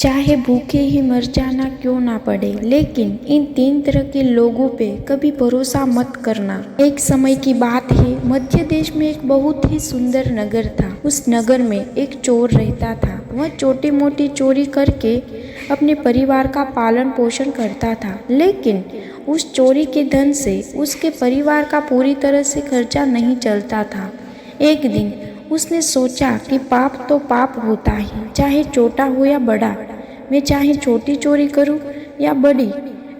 चाहे भूखे ही मर जाना क्यों ना पड़े, लेकिन इन 3 तरह के लोगों पे कभी भरोसा मत करना। एक समय की बात है, मध्य देश में एक बहुत ही सुंदर नगर था। उस नगर में एक चोर रहता था। वह छोटी मोटी चोरी करके अपने परिवार का पालन पोषण करता था, लेकिन उस चोरी के धन से उसके परिवार का पूरी तरह से खर्चा नहीं चलता था। एक दिन उसने सोचा कि पाप तो पाप होता ही, चाहे छोटा हो या बड़ा। मैं चाहे छोटी चोरी करूं या बड़ी,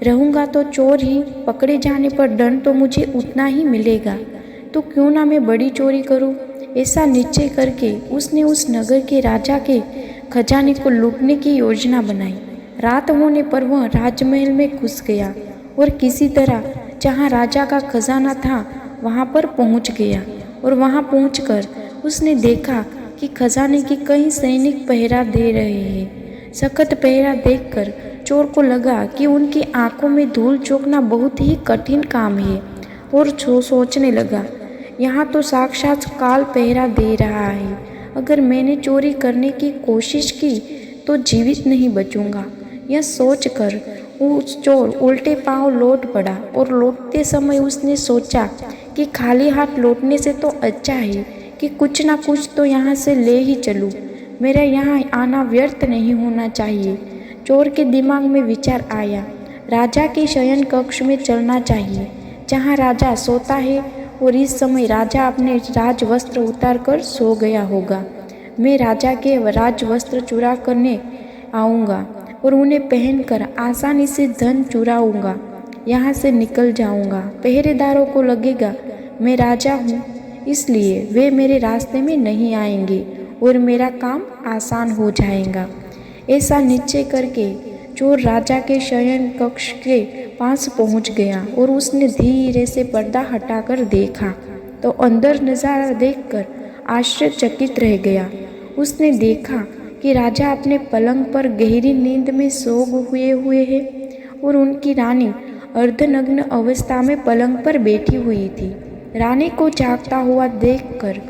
रहूंगा तो चोर ही। पकड़े जाने पर दंड तो मुझे उतना ही मिलेगा, तो क्यों ना मैं बड़ी चोरी करूं। ऐसा निश्चय करके उसने उस नगर के राजा के खजाने को लूटने की योजना बनाई। रात होने पर वह राजमहल में घुस गया और किसी तरह जहाँ राजा का खजाना था वहाँ पर पहुँच गया। और वहाँ पहुँचकर उसने देखा कि खजाने की कई सैनिक पहरा दे रहे हैं। सख्त पहरा देखकर चोर को लगा कि उनकी आंखों में धूल झोंकना बहुत ही कठिन काम है, और सोचने लगा, यहाँ तो साक्षात काल पहरा दे रहा है। अगर मैंने चोरी करने की कोशिश की तो जीवित नहीं बचूंगा। यह सोचकर उस चोर उल्टे पांव लौट पड़ा, और लौटते समय उसने सोचा कि खाली हाथ लौटने से तो अच्छा है कि कुछ ना कुछ तो यहाँ से ले ही चलूँ। मेरा यहाँ आना व्यर्थ नहीं होना चाहिए। चोर के दिमाग में विचार आया, राजा के शयन कक्ष में चलना चाहिए, जहाँ राजा सोता है, और इस समय राजा अपने राजवस्त्र उतार कर सो गया होगा। मैं राजा के राजवस्त्र चुरा करने आऊँगा और उन्हें पहनकर आसानी से धन चुराऊँगा, यहाँ से निकल जाऊँगा। पहरेदारों को लगेगा मैं राजा हूँ, इसलिए वे मेरे रास्ते में नहीं आएंगे और मेरा काम आसान हो जाएगा। ऐसा निश्चय करके चोर राजा के शयन कक्ष के पास पहुंच गया, और उसने धीरे से पर्दा हटाकर देखा तो अंदर नज़ारा देखकर आश्चर्यचकित रह गया। उसने देखा कि राजा अपने पलंग पर गहरी नींद में सो हुए हैं, और उनकी रानी अर्धनग्न अवस्था में पलंग पर बैठी हुई थी। रानी को जागता हुआ देखकर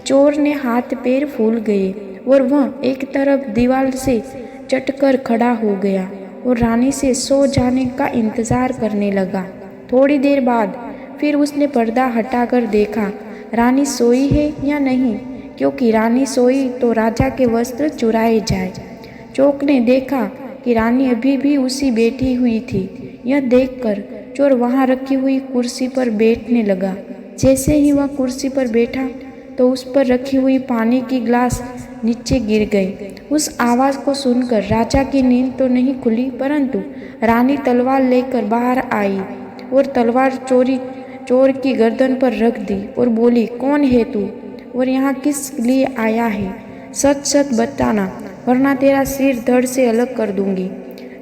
चोर ने हाथ पैर फूल गए, और वह एक तरफ दीवार से चटकर खड़ा हो गया और रानी से सो जाने का इंतजार करने लगा। थोड़ी देर बाद फिर उसने पर्दा हटाकर देखा रानी सोई है या नहीं, क्योंकि रानी सोई तो राजा के वस्त्र चुराए जाए। चोर ने देखा कि रानी अभी भी उसी बैठी हुई थी। यह देखकर चोर वहाँ रखी हुई कुर्सी पर बैठने लगा। जैसे ही वह कुर्सी पर बैठा तो उस पर रखी हुई पानी की गिलास नीचे गिर गई। उस आवाज़ को सुनकर राजा की नींद तो नहीं खुली, परंतु रानी तलवार लेकर बाहर आई और तलवार चोर की गर्दन पर रख दी और बोली, कौन है तू और यहाँ किस लिए आया है? सच सच बताना, वरना तेरा सिर धड़ से अलग कर दूंगी।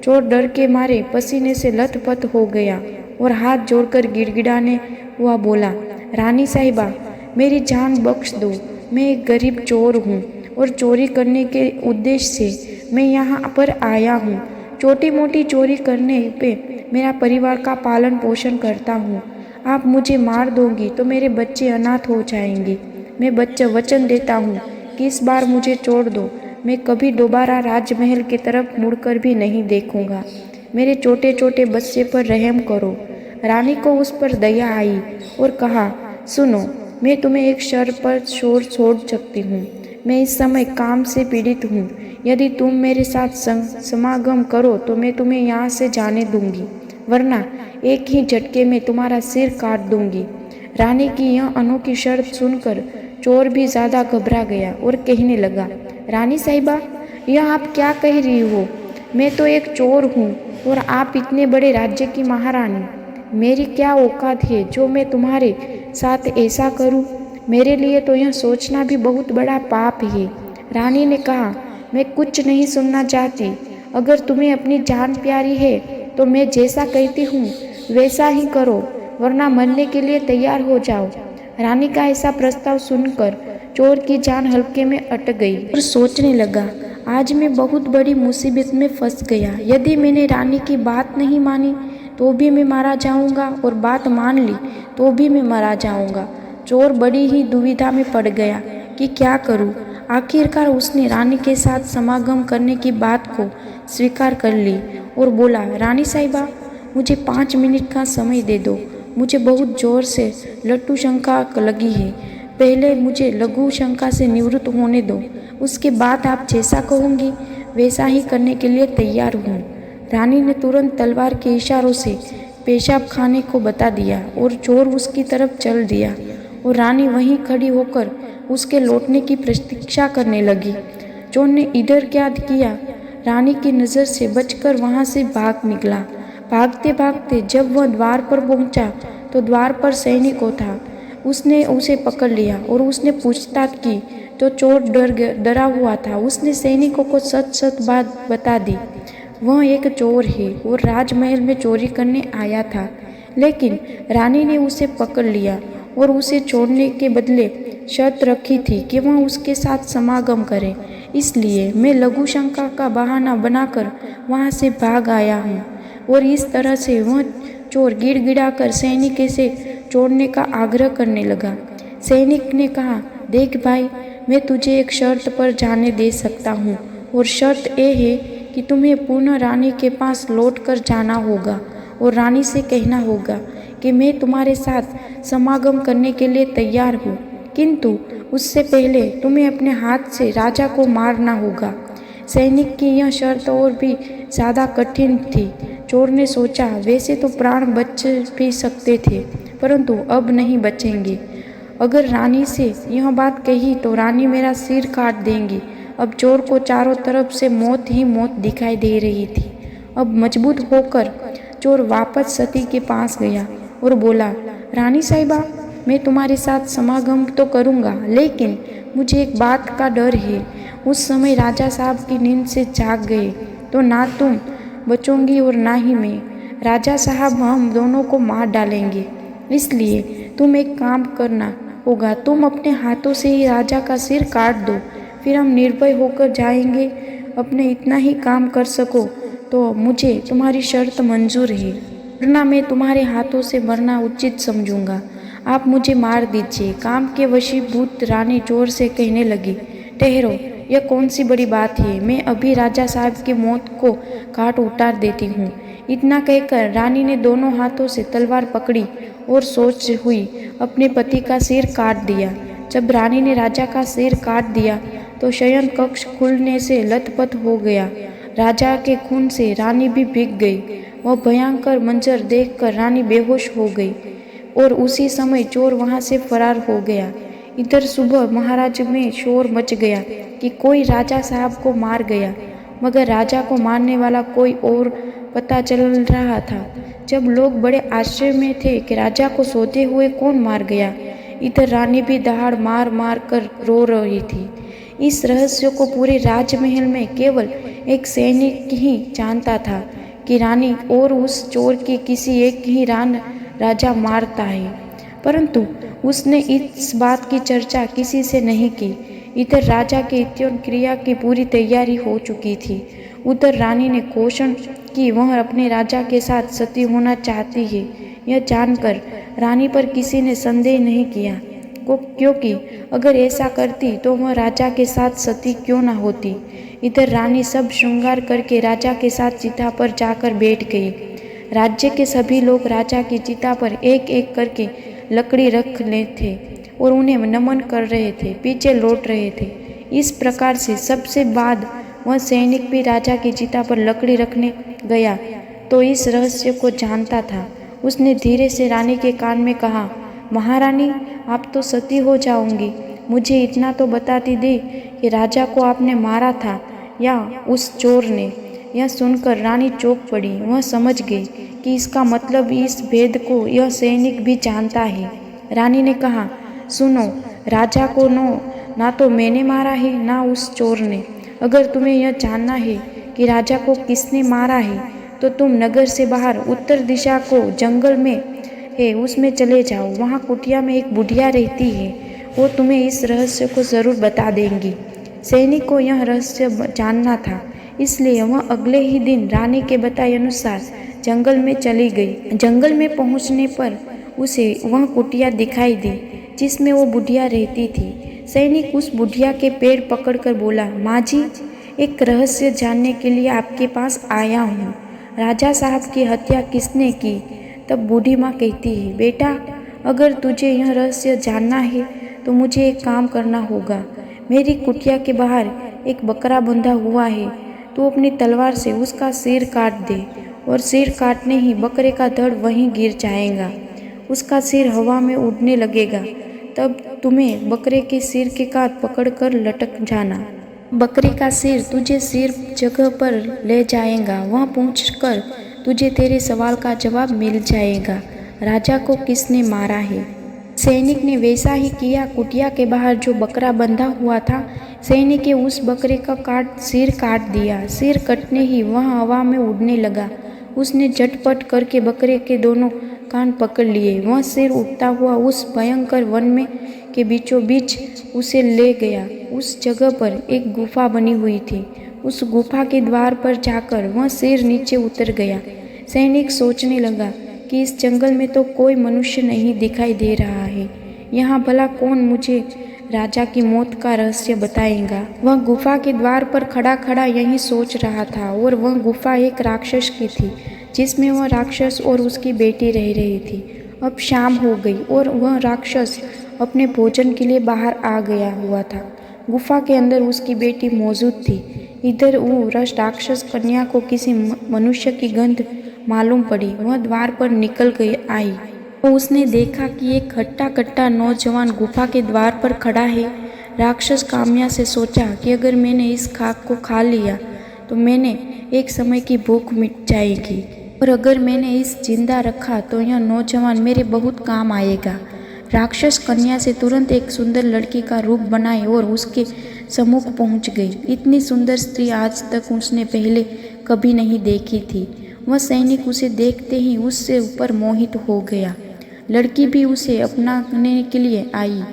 चोर डर के मारे पसीने से लथपथ हो गया और हाथ जोड़कर गिड़गिड़ाने हुआ बोला, रानी साहिबा, मेरी जान बख्श दो। मैं एक गरीब चोर हूँ और चोरी करने के उद्देश्य से मैं यहाँ पर आया हूँ। छोटी मोटी चोरी करने पे मेरा परिवार का पालन पोषण करता हूँ। आप मुझे मार दोगी तो मेरे बच्चे अनाथ हो जाएंगे। मैं वचन देता हूँ कि इस बार मुझे छोड़ दो। मैं कभी दोबारा राजमहल की तरफ मुड़कर भी नहीं देखूंगा। मेरे छोटे छोटे बच्चे पर रहम करो। रानी को उस पर दया आई और कहा, सुनो, मैं तुम्हें एक शर्त पर छोड़ सकती हूँ। मैं इस समय काम से पीड़ित हूँ। यदि तुम मेरे साथ समागम करो तो मैं तुम्हें यहाँ से जाने दूंगी, वरना एक ही झटके में तुम्हारा सिर काट दूंगी। रानी की यह अनोखी शर्त सुनकर चोर भी ज़्यादा घबरा गया और कहने लगा, रानी साहिबा, यह आप क्या कह रही हो? मैं तो एक चोर हूँ और आप इतने बड़े राज्य की महारानी। मेरी क्या औकात है जो मैं तुम्हारे साथ ऐसा करूं? मेरे लिए तो यह सोचना भी बहुत बड़ा पाप है। रानी ने कहा, मैं कुछ नहीं सुनना चाहती। अगर तुम्हें अपनी जान प्यारी है तो मैं जैसा कहती हूँ वैसा ही करो, वरना मरने के लिए तैयार हो जाओ। रानी का ऐसा प्रस्ताव सुनकर चोर की जान हल्के में अटक गई और सोचने लगा, आज मैं बहुत बड़ी मुसीबत में फंस गया। यदि मैंने रानी की बात नहीं मानी तो भी मैं मारा जाऊंगा, और बात मान ली तो भी मैं मारा जाऊंगा। चोर बड़ी ही दुविधा में पड़ गया कि क्या करूं। आखिरकार उसने रानी के साथ समागम करने की बात को स्वीकार कर ली और बोला, रानी साहिबा, मुझे 5 मिनट का समय दे दो। मुझे बहुत जोर से लट्टू शंका लगी है। पहले मुझे लघु शंका से निवृत्त होने दो, उसके बाद आप जैसा कहोगी वैसा ही करने के लिए तैयार हूँ। रानी ने तुरंत तलवार के इशारों से पेशाब खाने को बता दिया और चोर उसकी तरफ चल दिया और रानी वहीं खड़ी होकर उसके लौटने की प्रतीक्षा करने लगी। चोर ने इधर क्या किया, रानी की नज़र से बचकर वहाँ से भाग निकला। भागते भागते जब वह द्वार पर पहुँचा तो द्वार पर सैनिकों था। उसने उसे पकड़ लिया और उसने पूछताछ की तो चोर डरा हुआ था। उसने सैनिकों को सच सच बात बता दी। वह एक चोर है और राजमहल में चोरी करने आया था, लेकिन रानी ने उसे पकड़ लिया और उसे छोड़ने के बदले शर्त रखी थी कि वह उसके साथ समागम करे। इसलिए मैं लघु शंका का बहाना बनाकर वहाँ से भाग आया हूँ। और इस तरह से वह चोर गिड़गिड़ाकर सैनिक से छोड़ने का आग्रह करने लगा। सैनिक ने कहा, देख भाई, मैं तुझे एक शर्त पर जाने दे सकता हूँ और शर्त यह है कि तुम्हें पुनः रानी के पास लौट कर जाना होगा और रानी से कहना होगा कि मैं तुम्हारे साथ समागम करने के लिए तैयार हूँ, किंतु उससे पहले तुम्हें अपने हाथ से राजा को मारना होगा। सैनिक की यह शर्त और भी ज़्यादा कठिन थी। चोर ने सोचा, वैसे तो प्राण बच भी सकते थे, परंतु अब नहीं बचेंगे। अगर रानी से यह बात कही तो रानी मेरा सिर काट देंगी। अब चोर को चारों तरफ से मौत ही मौत दिखाई दे रही थी। अब मजबूत होकर चोर वापस सती के पास गया और बोला, रानी साहिबा, मैं तुम्हारे साथ समागम तो करूँगा, लेकिन मुझे एक बात का डर है। उस समय राजा साहब की नींद से जाग गए तो ना तुम बचोगी और ना ही मैं। राजा साहब हम दोनों को मार डालेंगे। इसलिए तुम एक काम करना होगा, तुम अपने हाथों से ही राजा का सिर काट दो, फिर हम निर्भय होकर जाएंगे। अपने इतना ही काम कर सको तो मुझे तुम्हारी शर्त मंजूर है, वरना मैं तुम्हारे हाथों से मरना उचित समझूंगा। आप मुझे मार दीजिए। काम के वशीभूत रानी चोर से कहने लगी, ठहरो, यह कौन सी बड़ी बात है, मैं अभी राजा साहब की मौत को काट उतार देती हूँ। इतना कहकर रानी ने दोनों हाथों से तलवार पकड़ी और सोच हुई अपने पति का सिर काट दिया। जब रानी ने राजा का सिर काट दिया तो शयन कक्ष खुलने से लथपथ हो गया। राजा के खून से रानी भी भीग गई। वह भयंकर मंजर देखकर रानी बेहोश हो गई और उसी समय चोर वहां से फरार हो गया। इधर सुबह महाराज में शोर मच गया कि कोई राजा साहब को मार गया, मगर राजा को मारने वाला कोई और पता चल रहा था। जब लोग बड़े आश्चर्य में थे कि राजा को सोते हुए कौन मार गया, इधर रानी भी दहाड़ मार मार कर रो रही थी। इस रहस्य को पूरे राजमहल में केवल एक सैनिक ही जानता था कि रानी और उस चोर की किसी एक ही राजा मारता है, परंतु उसने इस बात की चर्चा किसी से नहीं की। इधर राजा के अंत्यों क्रिया की पूरी तैयारी हो चुकी थी। उधर रानी ने घोषणा की वह अपने राजा के साथ सती होना चाहती है। यह जानकर रानी पर किसी ने संदेह नहीं किया, क्योंकि अगर ऐसा करती तो वह राजा के साथ सती क्यों न होती। इधर रानी सब श्रृंगार करके राजा के साथ चिता पर जाकर बैठ गई। राज्य के सभी लोग राजा की चिता पर एक एक करके लकड़ी रख ले थे और उन्हें नमन कर रहे थे, पीछे लौट रहे थे। इस प्रकार से सबसे बाद वह सैनिक भी राजा की चिता पर लकड़ी रखने गया तो इस रहस्य को जानता था। उसने धीरे से रानी के कान में कहा, महारानी, आप तो सती हो जाओगी, मुझे इतना तो बताती दे कि राजा को आपने मारा था या उस चोर ने। यह सुनकर रानी चौंक पड़ी। वह समझ गई कि इसका मतलब इस भेद को यह सैनिक भी जानता है। रानी ने कहा, सुनो, राजा को ना तो मैंने मारा है ना उस चोर ने। अगर तुम्हें यह जानना है कि राजा को किसने मारा है तो तुम नगर से बाहर उत्तर दिशा को जंगल में है उसमें चले जाओ। वहाँ कुटिया में एक बुढ़िया रहती है, वो तुम्हें इस रहस्य को ज़रूर बता देंगी। सैनिक को यह रहस्य जानना था, इसलिए वह अगले ही दिन रानी के बताए अनुसार जंगल में चली गई। जंगल में पहुंचने पर उसे वह कुटिया दिखाई दी जिसमें वो बुढ़िया रहती थी। सैनिक उस बुढ़िया के पैर पकड़कर बोला, माँ जी, एक रहस्य जानने के लिए आपके पास आया हूँ। राजा साहब की हत्या किसने की? तब बूढ़ी माँ कहती है, बेटा अगर तुझे यह रहस्य जानना है तो मुझे एक काम करना होगा। मेरी कुटिया के बाहर एक बकरा बंधा हुआ है, तू अपनी तलवार से उसका सिर काट दे और सिर काटने ही बकरे का धड़ वहीं गिर जाएगा। उसका सिर हवा में उड़ने लगेगा, तब तुम्हें बकरे के सिर के काट पकड़कर लटक जाना। बकरे का सिर तुझे सिर जगह पर ले जाएगा, वहाँ पहुंचकर तुझे तेरे सवाल का जवाब मिल जाएगा, राजा को किसने मारा है। सैनिक ने वैसा ही किया। कुटिया के बाहर जो बकरा बंधा हुआ था, सैनिक ने उस बकरे का सिर काट दिया। सिर कटने ही वह हवा में उड़ने लगा। उसने झटपट करके बकरे के दोनों कान पकड़ लिए। वह सिर उड़ता हुआ उस भयंकर वन में के बीचों बीच उसे ले गया। उस जगह पर एक गुफा बनी हुई थी। उस गुफा के द्वार पर जाकर वह सिर नीचे उतर गया। सैनिक सोचने लगा कि इस जंगल में तो कोई मनुष्य नहीं दिखाई दे रहा है, यहाँ भला कौन मुझे राजा की मौत का रहस्य बताएगा। वह गुफा के द्वार पर खड़ा खड़ा यही सोच रहा था और वह गुफा एक राक्षस की थी, जिसमें वह राक्षस और उसकी बेटी रह रही थी। अब शाम हो गई और वह राक्षस अपने भोजन के लिए बाहर आ गया हुआ था। गुफा के अंदर उसकी बेटी मौजूद थी। इधर वो राक्षस कन्या को किसी मनुष्य की गंध मालूम पड़ी। वह द्वार पर निकल गई आई तो उसने देखा कि एक हट्टा कट्टा नौजवान गुफा के द्वार पर खड़ा है। राक्षस काम्या से सोचा कि अगर मैंने इस खाक को खा लिया तो मैंने एक समय की भूख मिट जाएगी, और अगर मैंने इस जिंदा रखा तो यह नौजवान मेरे बहुत काम आएगा। राक्षस कन्या से तुरंत एक सुंदर लड़की का रूप बनाए और उसके सम्मुख पहुंच गई। इतनी सुंदर स्त्री आज तक उसने पहले कभी नहीं देखी थी। वह सैनिक उसे देखते ही उससे ऊपर मोहित हो गया। लड़की भी उसे अपनाने के लिए आई,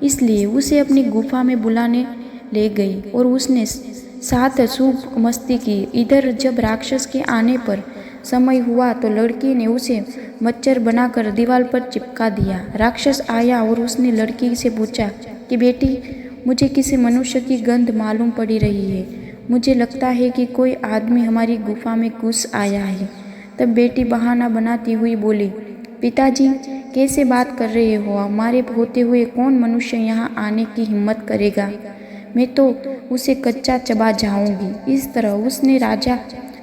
इसलिए उसे अपनी गुफा में बुलाने ले गई और उसने साथ खूब मस्ती की। इधर जब राक्षस के आने पर समय हुआ तो लड़की ने उसे मच्छर बनाकर दीवार पर चिपका दिया। राक्षस आया और उसने लड़की से पूछा कि बेटी, मुझे किसी मनुष्य की गंध मालूम पड़ी रही है। मुझे लगता है कि कोई आदमी हमारी गुफा में घुस आया है। तब बेटी बहाना बनाती हुई बोली, पिताजी कैसे बात कर रहे हो? हमारे होते हुए कौन मनुष्य यहाँ आने की हिम्मत करेगा? मैं तो उसे कच्चा चबा जाऊंगी। इस तरह उसने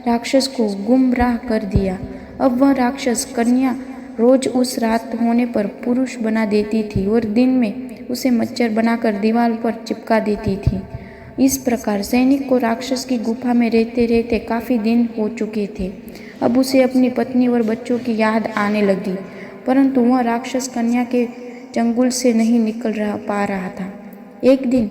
राक्षस को गुमराह कर दिया। अब वह राक्षस कन्या रोज उस रात होने पर पुरुष बना देती थी और दिन में उसे मच्छर बनाकर दीवार पर चिपका देती थी। इस प्रकार सैनिक को राक्षस की गुफा में रहते रहते काफ़ी दिन हो चुके थे। अब उसे अपनी पत्नी और बच्चों की याद आने लगी, परंतु वह राक्षस कन्या के चंगुल से नहीं निकल पा रहा था। एक दिन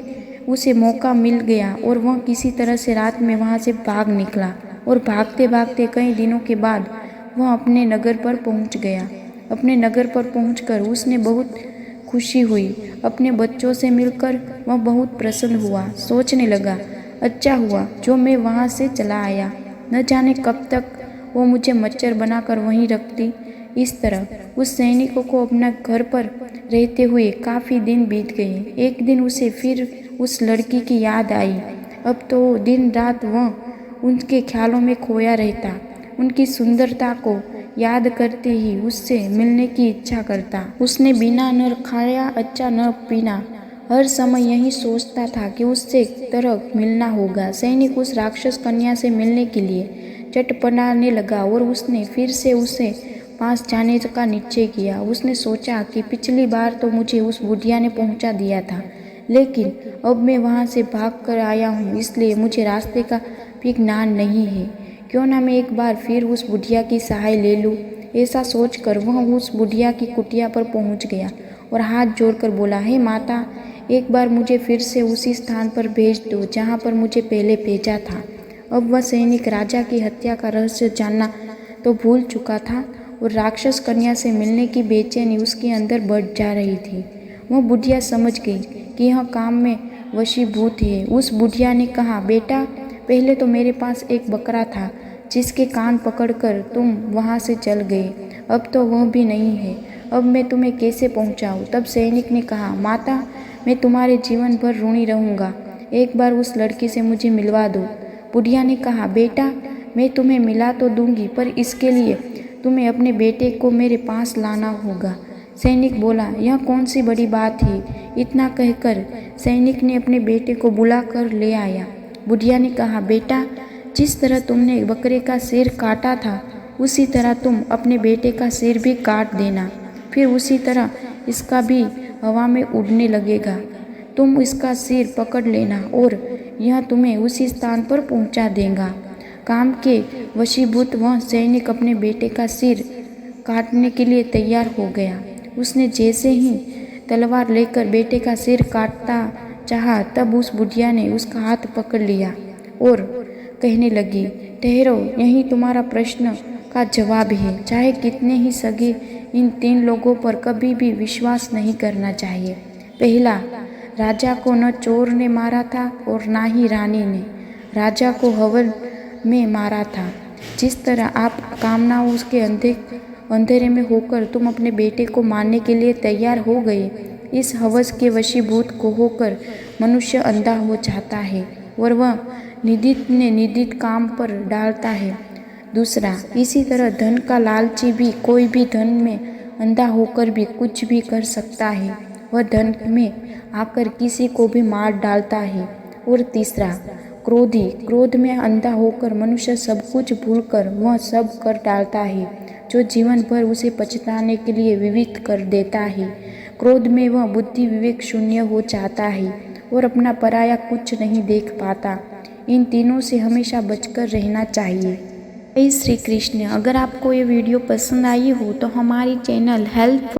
उसे मौका मिल गया और वह किसी तरह से रात में वहाँ से भाग निकला और भागते भागते कई दिनों के बाद वह अपने नगर पर पहुँच गया। अपने नगर पर पहुँचकर उसने बहुत खुशी हुई। अपने बच्चों से मिलकर वह बहुत प्रसन्न हुआ। सोचने लगा, अच्छा हुआ जो मैं वहाँ से चला आया, न जाने कब तक वो मुझे मच्छर बनाकर वहीं रखती। इस तरह उस सैनिकों को अपना घर पर रहते हुए काफ़ी दिन बीत गए। एक दिन उसे फिर उस लड़की की याद आई। अब तो दिन रात वह उनके ख्यालों में खोया रहता। उनकी सुंदरता को याद करते ही उससे मिलने की इच्छा करता। उसने बिना न खाया, अच्छा न पीना, हर समय यही सोचता था कि उससे तरह मिलना होगा। सैनिक उस राक्षस कन्या से मिलने के लिए चटपटाने लगा और उसने फिर से उसे पास जाने का निश्चय किया। उसने सोचा कि पिछली बार तो मुझे उस बुढ़िया ने पहुंचा दिया था, लेकिन अब मैं वहां से भाग कर आया हूँ, इसलिए मुझे रास्ते का भी ज्ञान नहीं है। क्यों ना मैं एक बार फिर उस बुढ़िया की सहाय ले लूँ। ऐसा सोचकर वह उस बुढ़िया की कुटिया पर पहुंच गया और हाथ जोड़कर बोला, हे माता, एक बार मुझे फिर से उसी स्थान पर भेज दो जहाँ पर मुझे पहले भेजा था। अब वह सैनिक राजा की हत्या का रहस्य जानना तो भूल चुका था और राक्षस कन्या से मिलने की बेचैनी उसके अंदर बढ़ जा रही थी। वह बुढ़िया समझ गई कि यह काम में वशीभूत है। उस बुढ़िया ने कहा, बेटा, पहले तो मेरे पास एक बकरा था जिसके कान पकड़कर तुम वहाँ से चल गए, अब तो वह भी नहीं है। अब मैं तुम्हें कैसे पहुँचाऊँ? तब सैनिक ने कहा, माता, मैं तुम्हारे जीवन भर ऋणी रहूँगा। एक बार उस लड़की से मुझे मिलवा दो। बुढ़िया ने कहा, बेटा मैं तुम्हें मिला तो दूंगी, पर इसके लिए तुम्हें अपने बेटे को मेरे पास लाना होगा। सैनिक बोला, यह कौन सी बड़ी बात है। इतना कहकर सैनिक ने अपने बेटे को बुला कर ले आया। बुढ़िया ने कहा, बेटा जिस तरह तुमने बकरे का सिर काटा था उसी तरह तुम अपने बेटे का सिर भी काट देना, फिर उसी तरह इसका भी हवा में उड़ने लगेगा। तुम इसका सिर पकड़ लेना और यह तुम्हें उसी स्थान पर पहुंचा देगा। काम के वशीभूत वह सैनिक अपने बेटे का सिर काटने के लिए तैयार हो गया। उसने जैसे ही तलवार लेकर बेटे का सिर काटता चाहा, तब उस बुढ़िया ने उसका हाथ पकड़ लिया और कहने लगी, ठहरो, यही तुम्हारा प्रश्न का जवाब है। चाहे कितने ही सगे, इन 3 लोगों पर कभी भी विश्वास नहीं करना चाहिए। पहला, राजा को न चोर ने मारा था और ना ही रानी ने। राजा को हवन में मारा था। जिस तरह आप कामनाओं के अंधेरे में होकर तुम अपने बेटे को मारने के लिए तैयार हो गए, इस हवस के वशीभूत को होकर मनुष्य अंधा हो जाता है और वह निदित काम पर डालता है। दूसरा, इसी तरह धन का लालची भी कोई भी धन में अंधा होकर भी कुछ भी कर सकता है। वह धन में आकर किसी को भी मार डालता है। और तीसरा, क्रोधी, क्रोध में अंधा होकर मनुष्य सब कुछ भूलकर वह सब कर डालता है जो जीवन भर उसे पछताने के लिए विविध कर देता है। क्रोध में वह बुद्धि विवेक शून्य हो जाता है और अपना पराया कुछ नहीं देख पाता। इन तीनों से हमेशा बचकर रहना चाहिए। जय श्री कृष्ण। अगर आपको ये वीडियो पसंद आई हो तो हमारी चैनल हेल्प